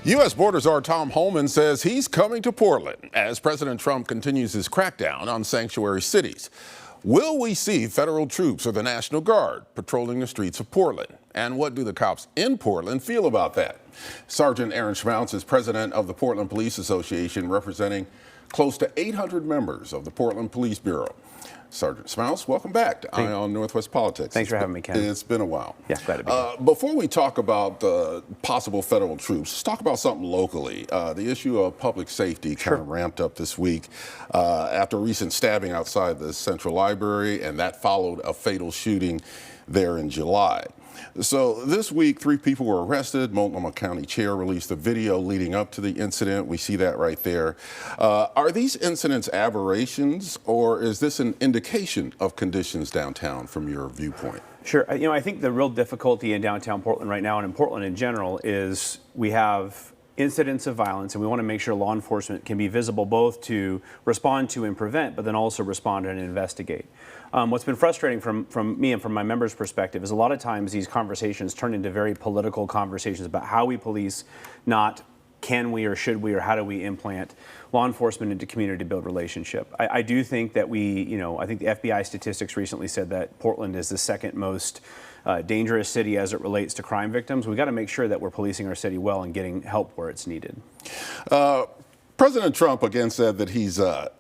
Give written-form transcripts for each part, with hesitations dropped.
U.S. Border Czar Tom Homan says he's coming to Portland as President Trump continues his crackdown on sanctuary cities. Will we see federal troops or the National Guard patrolling the streets of Portland? And what do the cops in Portland feel about that? Sergeant Aaron Schmautz is president of the Portland Police Association, representing close to 800 members of the Portland Police Bureau. Sergeant Schmautz, welcome back to Eye on Northwest Politics. Thanks for having me, Ken. It's been a while. Yeah, glad to be here. Before we talk about possible federal troops, let's talk about something locally. The issue of public safety kind of ramped up this week after a recent stabbing outside the Central Library, and that followed a fatal shooting there in July. So this week, 3 people were arrested. Multnomah County Chair released a video leading up to the incident. We see that right there. Are these incidents aberrations, or is this an indication of conditions downtown from your viewpoint? Sure. I think the real difficulty in downtown Portland right now, and in Portland in general, is we have incidents of violence, and we want to make sure law enforcement can be visible both to respond to and prevent, but then also respond and investigate. What's been frustrating from me and from my members' perspective is a lot of times these conversations turn into very political conversations about how we police, not can we or should we or how do we implant law enforcement into community to build relationship. I do think that I think the FBI statistics recently said that Portland is the second most dangerous city as it relates to crime victims. We've got to make sure that we're policing our city well and getting help where it's needed. President Trump again said that he's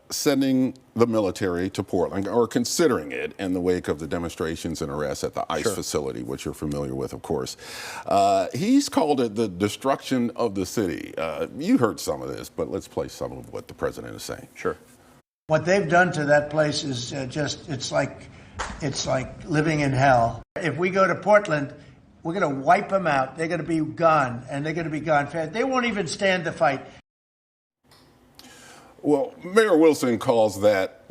sending the military to Portland, or considering it, in the wake of the demonstrations and arrests at the ICE facility, which you're familiar with, of course. He's called it the destruction of the city. You heard some of this, but let's play some of what the president is saying. Sure. What they've done to that place is it's like living in hell. If we go to Portland, we're going to wipe them out. They're going to be gone, and they're going to be gone fast. They won't even stand the fight. Well, Mayor Wilson calls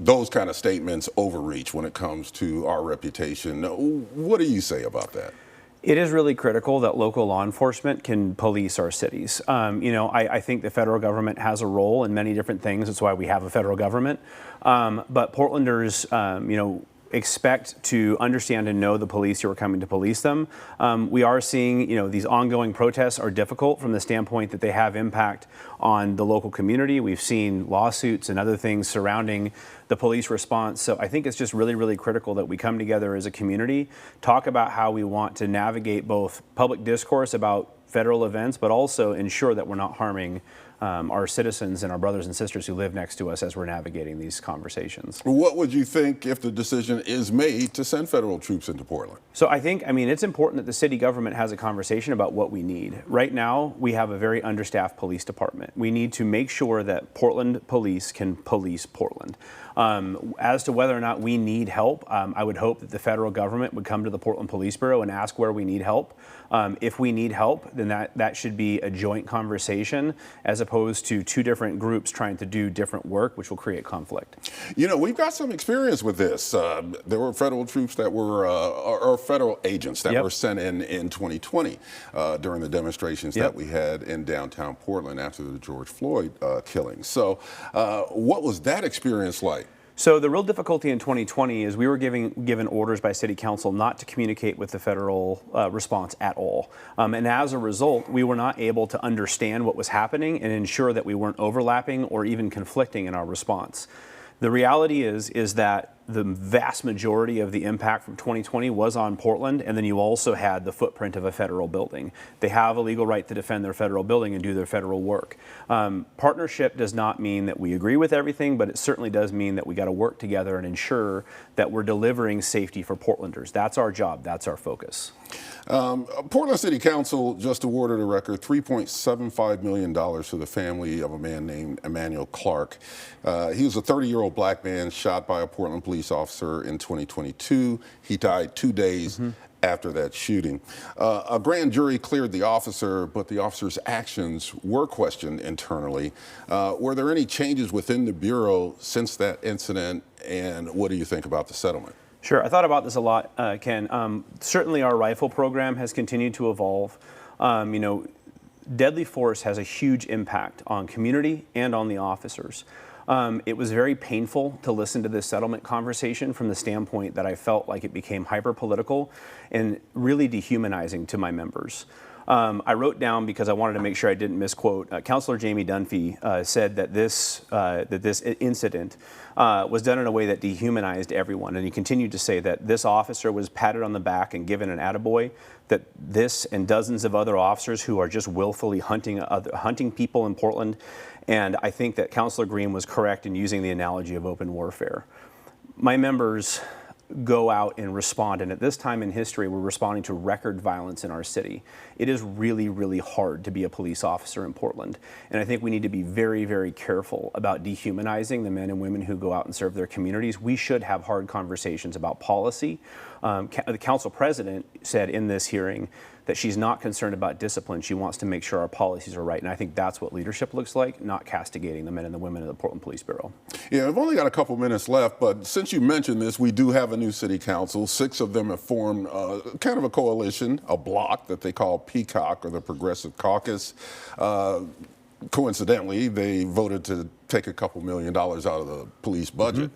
those kind of statements overreach when it comes to our reputation. What do you say about that? It is really critical that local law enforcement can police our cities. I think the federal government has a role in many different things. That's why we have a federal government. But Portlanders, expect to understand and know the police who are coming to police them. We are seeing, these ongoing protests are difficult from the standpoint that they have impact on the local community. We've seen lawsuits and other things surrounding the police response. So I think it's just really, really critical that we come together as a community, talk about how we want to navigate both public discourse about federal events, but also ensure that we're not harming our citizens and our brothers and sisters who live next to us as we're navigating these conversations. What would you think if the decision is made to send federal troops into Portland? So I think, it's important that the city government has a conversation about what we need. Right now, we have a very understaffed police department. We need to make sure that Portland police can police Portland. As to whether or not we need help, I would hope that the federal government would come to the Portland Police Bureau and ask where we need help. If we need help, then that should be a joint conversation as opposed to 2 different groups trying to do different work, which will create conflict. We've got some experience with this. There were federal troops that were, or federal agents that were sent in 2020 during the demonstrations that we had in downtown Portland after the George Floyd killing. So what was that experience like? So the real difficulty in 2020 is we were given orders by City Council not to communicate with the federal response at all. And as a result, we were not able to understand what was happening and ensure that we weren't overlapping or even conflicting in our response. The reality is that the vast majority of the impact from 2020 was on Portland, and then you also had the footprint of a federal building. They have a legal right to defend their federal building and do their federal work. Partnership does not mean that we agree with everything, but it certainly does mean that we got to work together and ensure that we're delivering safety for Portlanders. That's our job. That's our focus. Portland City Council just awarded a record $3.75 million to the family of a man named Emmanuel Clark. He was a 30-year-old black man shot by a Portland police officer in 2022. He died 2 days after that shooting. A grand jury cleared the officer, but the officer's actions were questioned internally. Were there any changes within the Bureau since that incident, and what do you think about the settlement? Sure. I thought about this a lot, Ken. Certainly our rifle program has continued to evolve. Deadly force has a huge impact on community and on the officers. It was very painful to listen to this settlement conversation from the standpoint that I felt like it became hyper-political and really dehumanizing to my members. I wrote down, because I wanted to make sure I didn't misquote, Councilor Jamie Dunphy said that this incident was done in a way that dehumanized everyone. And he continued to say that this officer was patted on the back and given an attaboy, that this and dozens of other officers who are just willfully hunting people in Portland. And I think that Councilor Green was correct in using the analogy of open warfare. My members go out and respond, and at this time in history, we're responding to record violence in our city. It is really, really hard to be a police officer in Portland, and I think we need to be very, very careful about dehumanizing the men and women who go out and serve their communities. We should have hard conversations about policy. The council president said in this hearing that she's not concerned about discipline. She wants to make sure our policies are right, and I think that's what leadership looks like, not castigating the men and the women of the Portland Police Bureau. Yeah, we've only got a couple minutes left, but since you mentioned this, we do have a new city council. 6 of them have formed kind of a coalition, a bloc that they call Peacock, or the Progressive Caucus. Coincidentally, they voted to take a couple $1 million out of the police budget.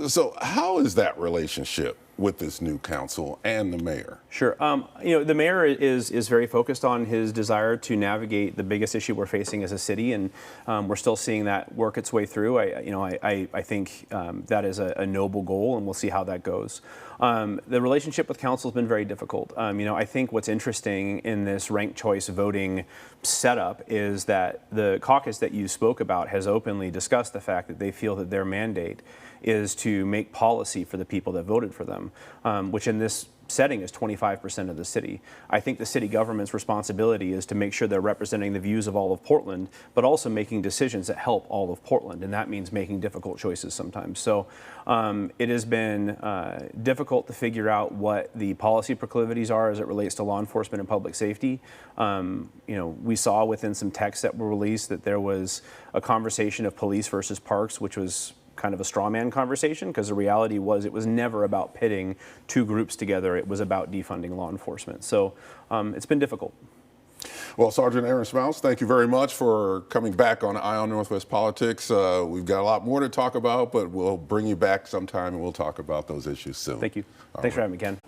So how is that relationship with this new council and the mayor? Sure. You know, the mayor is very focused on his desire to navigate the biggest issue we're facing as a city, and we're still seeing that work its way through. I think that is a noble goal, and we'll see how that goes. The relationship with council has been very difficult. I think what's interesting in this ranked choice voting setup is that the caucus that you spoke about has openly discussed the fact that they feel that their mandate is to make policy for the people that voted for them, which in this setting is 25% of the city. I think the city government's responsibility is to make sure they're representing the views of all of Portland, but also making decisions that help all of Portland, and that means making difficult choices sometimes. So it has been difficult to figure out what the policy proclivities are as it relates to law enforcement and public safety. We saw within some texts that were released that there was a conversation of police versus parks, which was kind of a straw man conversation, because the reality was it was never about pitting two groups together. It was about defunding law enforcement. So it's been difficult. Well, Sergeant Aaron Schmautz, thank you very much for coming back on Eye on Northwest Politics. We've got a lot more to talk about, but we'll bring you back sometime and we'll talk about those issues soon. Thank you. Thanks for having me, Ken.